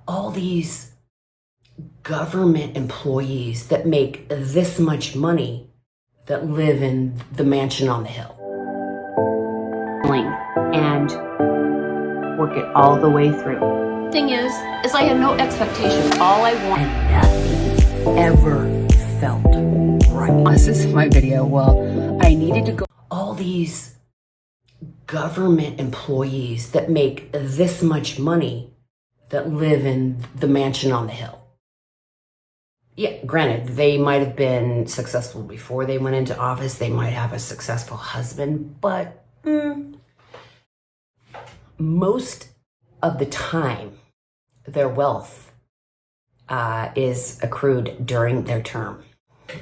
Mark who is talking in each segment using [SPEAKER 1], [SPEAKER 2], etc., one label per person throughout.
[SPEAKER 1] all these government employees that make this much money that live in the mansion on the hill. And work it all the way through. Thing is I had no expectation. All I want, and nothing ever felt right. This is my video. Well, I needed to go. All these government employees that make this much money that live in the mansion on the hill. Yeah, granted, they might have been successful before they went into office. They might have a successful husband, but most of the time, their wealth is accrued during their term.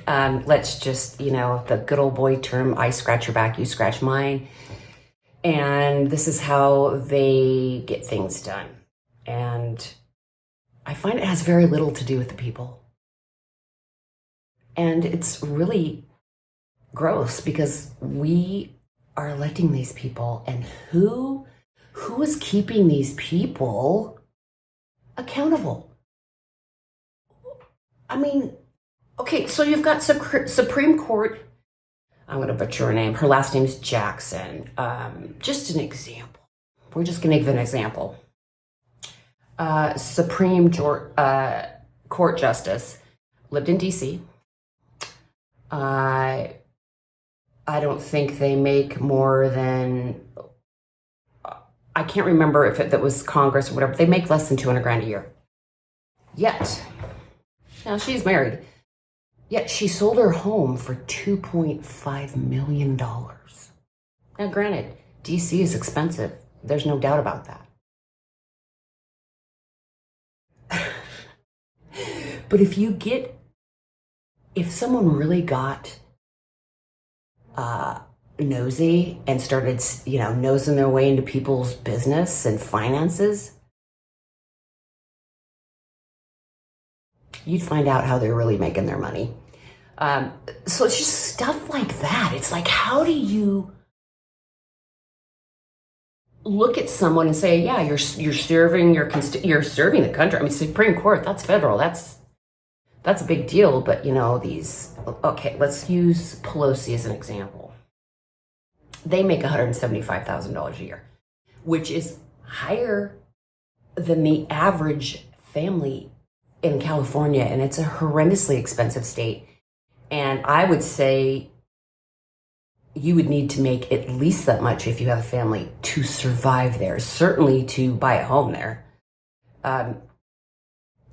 [SPEAKER 1] Let's just, the good old boy term, I scratch your back, you scratch mine. And this is how they get things done. And I find it has very little to do with the people. And it's really gross because we are electing these people, and who is keeping these people accountable? I mean, okay, so you've got Supreme Court, I'm going to butcher her name. Her last name's Jackson. Just an example. We're just going to give an example. Supreme Court Justice lived in D.C. I don't think they make more than, I can't remember if that was Congress or whatever. They make less than $200,000 a year. Yet, now she's married. Yet she sold her home for $2.5 million. Now, granted, DC is expensive. There's no doubt about that. But if someone really got nosy and started, nosing their way into people's business and finances, you'd find out how they're really making their money. So it's just stuff like that. It's like, how do you look at someone and say, yeah, you're serving you're serving the country? I mean, Supreme Court, that's federal. That's a big deal. But okay, let's use Pelosi as an example. They make $175,000 a year, which is higher than the average family in California, and it's a horrendously expensive state. And I would say you would need to make at least that much if you have a family to survive there, certainly to buy a home there.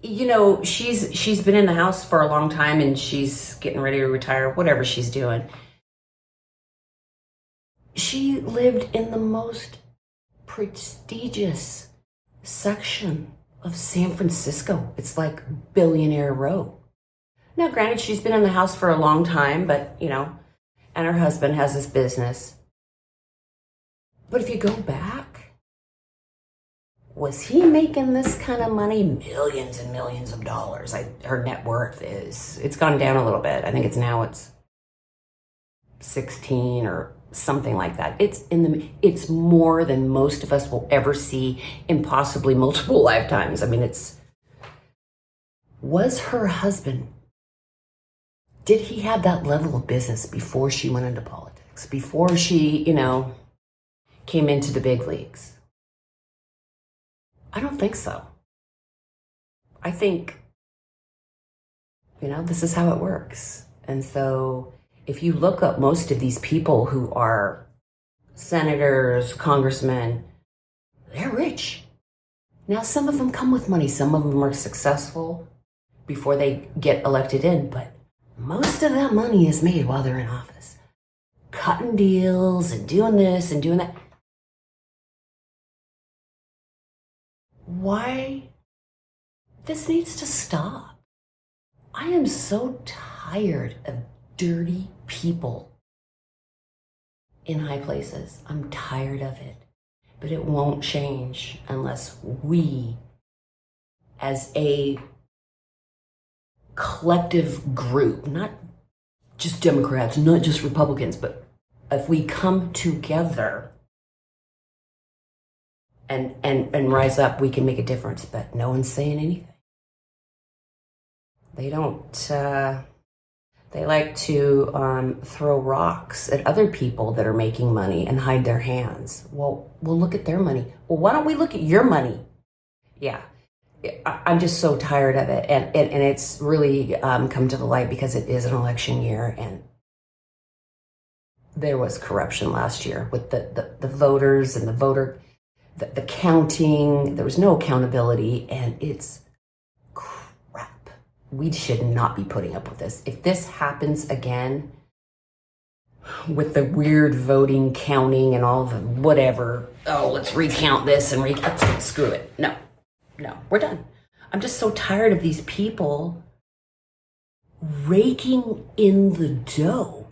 [SPEAKER 1] She's been in the house for a long time, and she's getting ready to retire, whatever she's doing. She lived in the most prestigious section of San Francisco. It's like Billionaire Row. Now, granted, she's been in the house for a long time, but, and her husband has his business. But if you go back, was he making this kind of money? Millions and millions of dollars. Her net worth it's gone down a little bit. I think it's 16 or something like that. It's more than most of us will ever see in possibly multiple lifetimes. I mean, was her husband, did he have that level of business before she went into politics, before she, came into the big leagues? I don't think so. I think, this is how it works. And so if you look up most of these people who are senators, congressmen, they're rich. Now, some of them come with money. Some of them are successful before they get elected in, but most of that money is made while they're in office. Cutting deals and doing this and doing that. Why? This needs to stop. I am so tired of dirty people in high places. I'm tired of it. But it won't change unless we, as a collective group, not just Democrats, not just Republicans, but if we come together and rise up, we can make a difference. But no one's saying anything. They don't, they like to throw rocks at other people that are making money and hide their hands. Well, we'll look at their money. Well, why don't we look at your money? Yeah, I'm just so tired of it. And it's really come to the light because it is an election year, and there was corruption last year with the voters and the counting. There was no accountability, and it's crap. We should not be putting up with this. If this happens again with the weird voting, counting, and all the whatever, oh, let's recount this and screw it. No, we're done. I'm just so tired of these people raking in the dough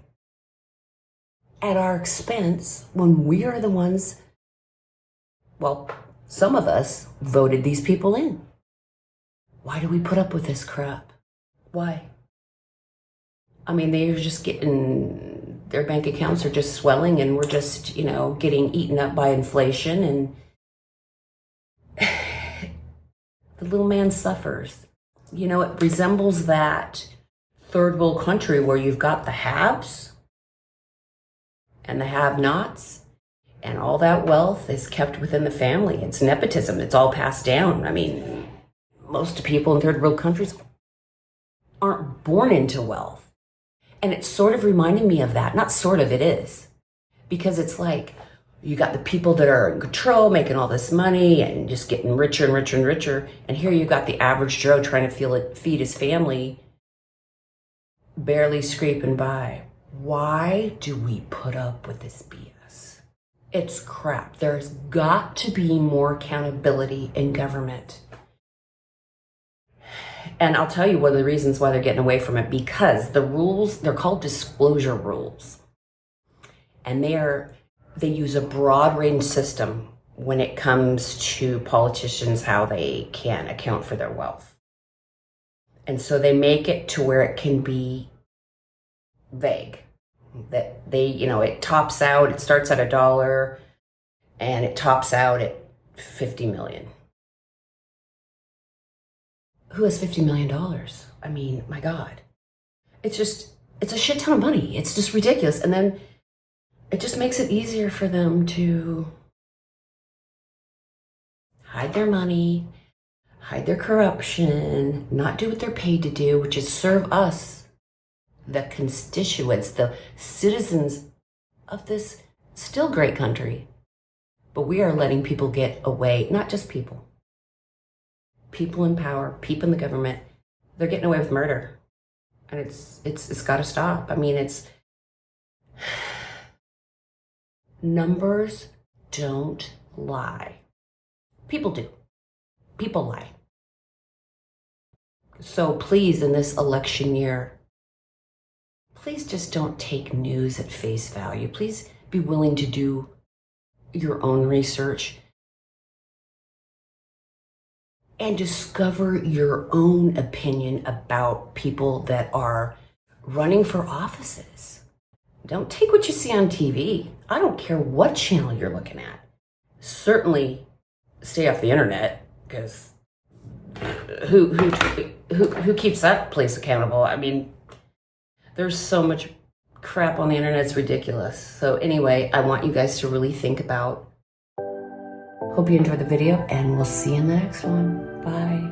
[SPEAKER 1] at our expense when we are the ones, well, some of us voted these people in. Why do we put up with this crap? Why? I mean, they're just getting, their bank accounts are just swelling, and we're just, getting eaten up by inflation, and the little man suffers. It resembles that third world country where you've got the haves and the have-nots, and all that wealth is kept within the family. It's nepotism. It's all passed down. I mean, most people in third world countries aren't born into wealth. And it's sort of reminding me of that. Not sort of, it is. Because it's like, you got the people that are in control, making all this money and just getting richer and richer and richer. And here you've got the average Joe trying to feed his family, barely scraping by. Why do we put up with this BS? It's crap. There's got to be more accountability in government. And I'll tell you one of the reasons why they're getting away from it, because the rules, they're called disclosure rules. And they use a broad range system when it comes to politicians, how they can account for their wealth. And so they make it to where it can be vague. That it tops out, it starts at $1 and it tops out at 50 million. Who has $50 million? I mean, my God. It's a shit ton of money. It's just ridiculous. And then it just makes it easier for them to hide their money, hide their corruption, not do what they're paid to do, which is serve us, the constituents, the citizens of this still great country. But we are letting people get away, not just people in power, people in the government, they're getting away with murder. And it's got to stop. I mean, numbers don't lie. People do. People lie. So please, in this election year, please just don't take news at face value. Please be willing to do your own research and discover your own opinion about people that are running for offices. Don't take what you see on TV. I don't care what channel you're looking at. Certainly stay off the internet, because who keeps that place accountable? I mean, there's so much crap on the internet, it's ridiculous. So anyway, I want you guys to really think about. Hope you enjoyed the video, and we'll see you in the next one. Bye.